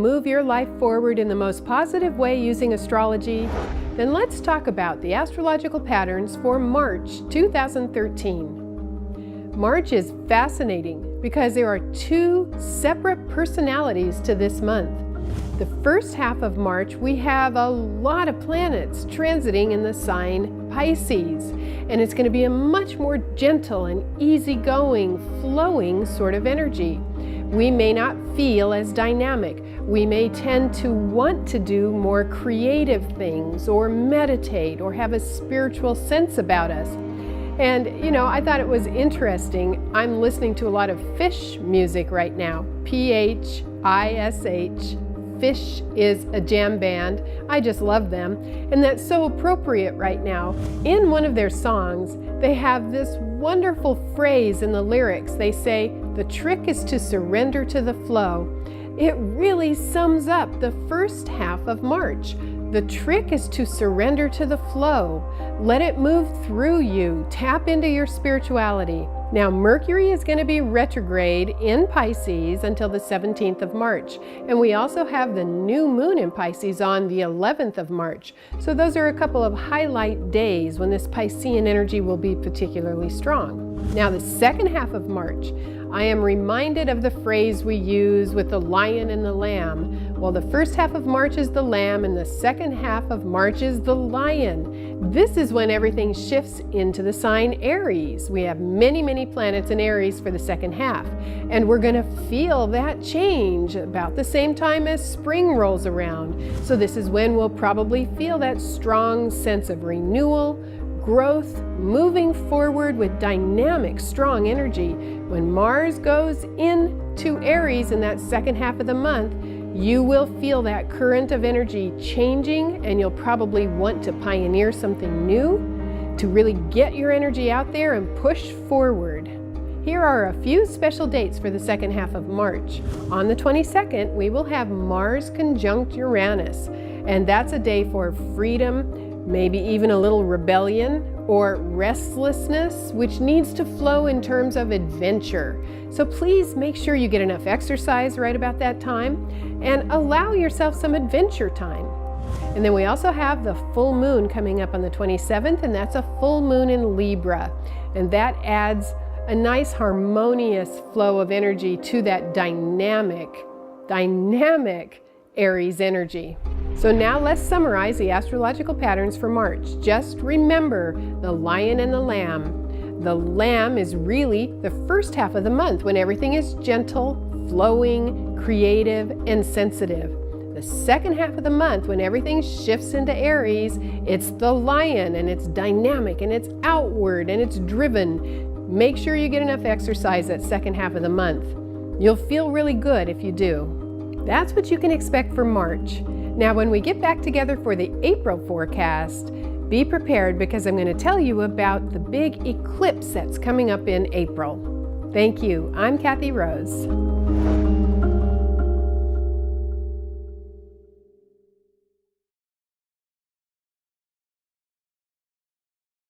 move your life forward in the most positive way using astrology? Then let's talk about the astrological patterns for March 2013. March is fascinating because there are two separate personalities to this month. The first half of March, we have a lot of planets transiting in the sign Pisces, and it's going to be a much more gentle and easygoing, flowing sort of energy. We may not feel as dynamic. We may tend to want to do more creative things or meditate or have a spiritual sense about us. And, I thought it was interesting. I'm listening to a lot of Fish music right now, PHISH. Fish is a jam band. I just love them. And that's so appropriate right now. In one of their songs, they have this wonderful phrase in the lyrics. They say, "The trick is to surrender to the flow." It really sums up the first half of March. The trick is to surrender to the flow. Let it move through you. Tap into your spirituality. Now, Mercury is going to be retrograde in Pisces until the 17th of March. And we also have the new moon in Pisces on the 11th of March. So those are a couple of highlight days when this Piscean energy will be particularly strong. Now, the second half of March, I am reminded of the phrase we use with the lion and the lamb. Well, the first half of March is the lamb and the second half of March is the lion. This is when everything shifts into the sign Aries. We have many, many planets in Aries for the second half, and we're going to feel that change about the same time as spring rolls around. So this is when we'll probably feel that strong sense of renewal, growth, moving forward with dynamic, strong energy. When Mars goes into Aries in that second half of the month, you will feel that current of energy changing, and you'll probably want to pioneer something new to really get your energy out there and push forward. Here are a few special dates for the second half of March. On the 22nd, we will have Mars conjunct Uranus, and that's a day for freedom, maybe even a little rebellion or restlessness, which needs to flow in terms of adventure. So please make sure you get enough exercise right about that time and allow yourself some adventure time. And then we also have the full moon coming up on the 27th, and that's a full moon in Libra. And that adds a nice harmonious flow of energy to that dynamic Aries energy. So now let's summarize the astrological patterns for March. Just remember the lion and the lamb. The lamb is really the first half of the month when everything is gentle, flowing, creative, and sensitive. The second half of the month when everything shifts into Aries, it's the lion, and it's dynamic and it's outward and it's driven. Make sure you get enough exercise that second half of the month. You'll feel really good if you do. That's what you can expect for March. Now, when we get back together for the April forecast, be prepared because I'm going to tell you about the big eclipse that's coming up in April. Thank you. I'm Kathy Rose.